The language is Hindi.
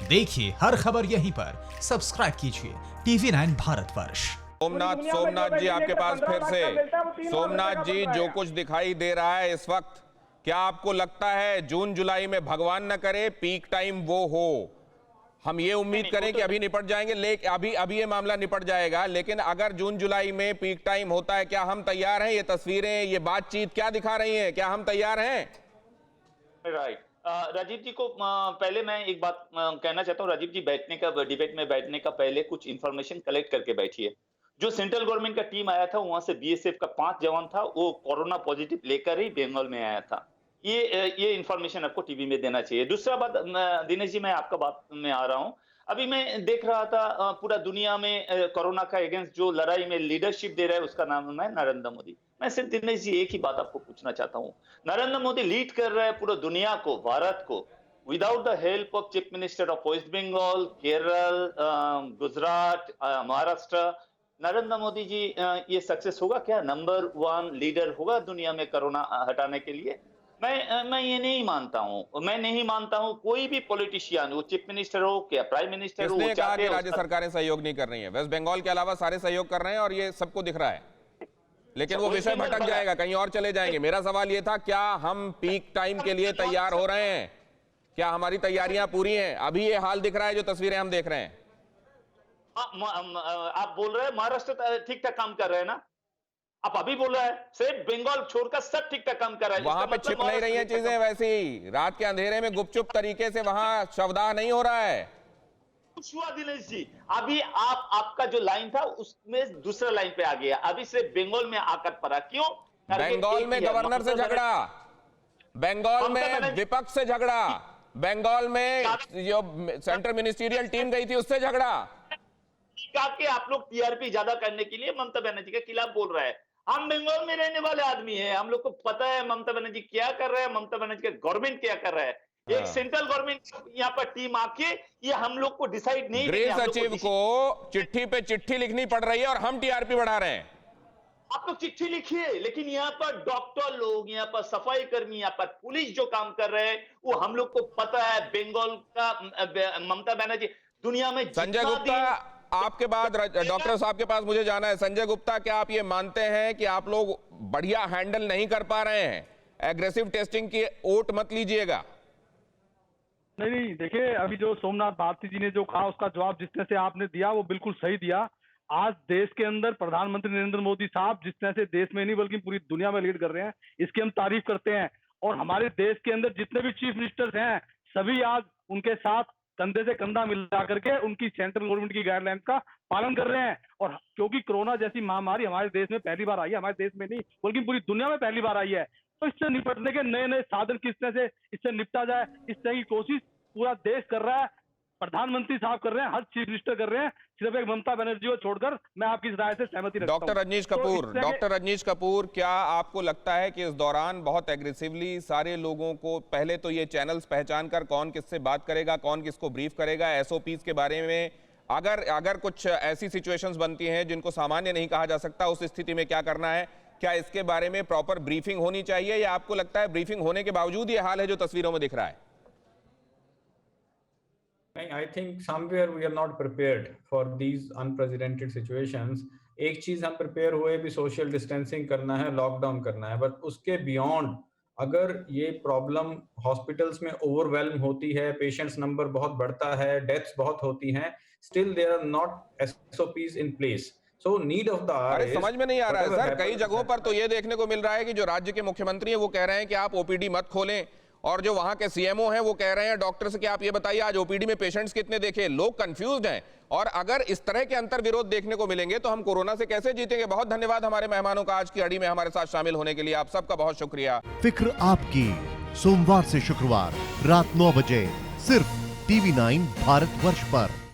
देखिए हर खबर यहीं पर, सब्सक्राइब कीजिए TV9 भारतवर्ष। सोमनाथ जी आपके पास फिर से। सोमनाथ जी, जो कुछ दिखाई दे रहा है इस वक्त, क्या आपको लगता है जून जुलाई में भगवान न करे पीक टाइम वो हो? हम ये उम्मीद करें कि अभी निपट जाएंगे, लेकिन अभी ये मामला निपट जाएगा, लेकिन अगर जून जुलाई में पीक टाइम होता है, क्या हम तैयार हैं? ये तस्वीरें, ये बातचीत क्या दिखा रही हैं? क्या हम तैयार हैं? राइट। राजीव जी को पहले मैं एक बात कहना चाहता हूँ। राजीव जी, डिबेट में बैठने का पहले कुछ इंफॉर्मेशन कलेक्ट करके बैठिए। जो सेंट्रल गवर्नमेंट का टीम आया था, वहां से बीएसएफ का 5 जवान था, वो कोरोना पॉजिटिव लेकर ही बंगाल में आया था। ये इंफॉर्मेशन आपको टीवी में देना चाहिए। दूसरा बात, दिनेश जी, मैं आपका बात में आ रहा हूँ। अभी मैं देख रहा था पूरा दुनिया में कोरोना का अगेंस्ट जो लड़ाई में लीडरशिप दे रहा है, उसका नाम है नरेंद्र मोदी। मैं सिर्फ दिनेश जी एक ही बात आपको पूछना चाहता हूँ। नरेंद्र मोदी लीड कर रहा है पूरा दुनिया को, भारत को, without the help of chief minister of West Bengal, Kerala, Gujarat, Maharashtra. Narendra Modi ji ये सक्सेस होगा क्या? नंबर 1 लीडर होगा दुनिया में कोरोना हटाने के लिए? मैं ये नहीं मानता हूं। मैं नहीं मानता हूं कोई भी पॉलिटिशियन, वो चीफ मिनिस्टर हो क्या प्राइम मिनिस्टर हो, किसने कहा कि राज्य सरकारें सहयोग नहीं कर रही हैं? वेस्ट बंगाल के अलावा सारे सहयोग कर रहे हैं और ये सबको दिख रहा है। लेकिन वो विषय भटक जाएगा, कहीं और चले जाएंगे। मेरा सवाल ये था, क्या हम पीक टाइम के लिए तैयार हो रहे हैं? क्या हमारी तैयारियां पूरी हैं? अभी ये हाल दिख रहा है जो तस्वीरें हम देख रहे हैं। आप बोल रहे हैं महाराष्ट्र ठीक ठाक काम कर रहे हैं ना? आप अभी बोल रहे हैं सिर्फ बंगाल छोड़कर सब ठीक ठाक काम कर रहा है। वहां पे छिप नहीं रही हैं चीजें वैसी, रात के अंधेरे में गुपचुप तरीके से वहां शवदाह नहीं हो रहा है। कुछ हुआ दिनेश जी? अभी आपका जो लाइन था उसमें दूसरा लाइन पे आ गया। अभी सिर्फ बंगाल में आकर पड़ा, क्यों? बंगाल में गवर्नर से झगड़ा, बंगाल में विपक्ष से झगड़ा, बंगाल में जो सेंट्रल मिनिस्टीरियल टीम गई थी उससे झगड़ा। कि आप लोग टीआरपी ज्यादा करने के लिए ममता बनर्जी के खिलाफ बोल रहे हैं। हम बंगाल में रहने वाले आदमी हैं, हम लोग को पता है ममता बनर्जी क्या कर रहे हैं, ममता बनर्जी का गवर्नमेंट क्या कर रहा है। एक सेंट्रल गवर्नमेंट यहाँ पर टीम आके ये हम लोग को डिसाइड नहीं, गृह सचिव को चिट्ठी पे चिट्ठी लिखनी पड़ रही है और हम टीआरपी बढ़ा रहे हैं। आप लोग चिट्ठी लिखिए, लेकिन यहाँ पर डॉक्टर लोग, यहाँ पर सफाई कर्मी, यहाँ पर पुलिस जो काम कर रहे हैं, वो हम लोग को पता है। बंगाल का ममता बनर्जी दुनिया में संजय गुप्ता, आपके बाद डॉक्टर साहब के पास मुझे जाना है। संजय गुप्ता, क्या आप ये मानते हैं कि आप लोग बढ़िया हैंडल नहीं कर पा रहे हैं? एग्रेसिव टेस्टिंग की ओट मत लीजिएगा। नहीं, देखिए, अभी जो सोमनाथ भारती जी ने जो कहा उसका जवाब जिस तरह से आपने दिया वो बिल्कुल सही दिया। आज देश के अंदर प्रधानमंत्री नरेंद्र मोदी साहब जिस तरह से देश में नहीं बल्कि पूरी दुनिया में लीड कर रहे हैं, इसकी हम तारीफ करते हैं। और हमारे देश के अंदर जितने भी चीफ मिनिस्टर्स हैं, सभी आज उनके साथ कंधे से कंधा मिला करके उनकी सेंट्रल गवर्नमेंट की गाइडलाइंस का पालन कर रहे हैं। और क्योंकि कोरोना जैसी महामारी हमारे देश में पहली बार आई है, हमारे देश में नहीं बल्कि पूरी दुनिया में पहली बार आई है, तो इससे निपटने के नए नए साधन किस तरह से इससे निपटा जाए, इस तरह की कोशिश पूरा देश कर रहा है। प्रधानमंत्री साहब कर रहे हैं, हर चीफ मिनिस्टर कर रहे हैं, सिर्फ एक ममता बनर्जी को छोड़कर। मैं आपकी इस राय से सहमति रखता हूं। डॉक्टर रजनीश कपूर, क्या आपको लगता है कि इस दौरान बहुत एग्रेसिवली सारे लोगों को पहले तो ये चैनल्स पहचान कर कौन किससे बात करेगा, कौन किसको ब्रीफ करेगा, एसओपीज के बारे में अगर कुछ ऐसी सिचुएशंस बनती हैं जिनको सामान्य नहीं कहा जा सकता, उस स्थिति में क्या करना है, क्या इसके बारे में प्रॉपर ब्रीफिंग होनी चाहिए, या आपको लगता है ब्रीफिंग होने के बावजूद ये हाल है जो तस्वीरों में दिख रहा है? I think somewhere we are not prepared for these unprecedented situations. एक चीज हम प्रिपेयर हुए भी सोशल डिस्टेंसिंग करना है, लॉकडाउन करना है, बट उसके बियॉन्ड अगर ये प्रॉब्लम हॉस्पिटल्स में ओवरवेल्म होती है, पेशेंट्स नंबर बहुत बढ़ता है, डेथ्स बहुत होती हैं, still there are not SOPs in place. So need of the hour is, समझ में नहीं आ रहा है सर। कई जगहों पर तो ये देखने को मिल रहा है कि जो राज्य के मुख्यमंत्री हैं वो कह रहे हैं कि आप ओपीडी मत खोलें, और जो वहां के सीएमओ हैं वो कह रहे हैं डॉक्टर से कि आप ये बताइए आज ओपीडी में पेशेंट्स कितने देखे। लोग कंफ्यूज्ड हैं, और अगर इस तरह के अंतर विरोध देखने को मिलेंगे तो हम कोरोना से कैसे जीतेंगे? बहुत धन्यवाद हमारे मेहमानों का आज की अड़ी में हमारे साथ शामिल होने के लिए। आप सबका बहुत शुक्रिया। फिक्र आपकी, सोमवार से शुक्रवार रात 9 बजे सिर्फ TV9 भारतवर्ष पर।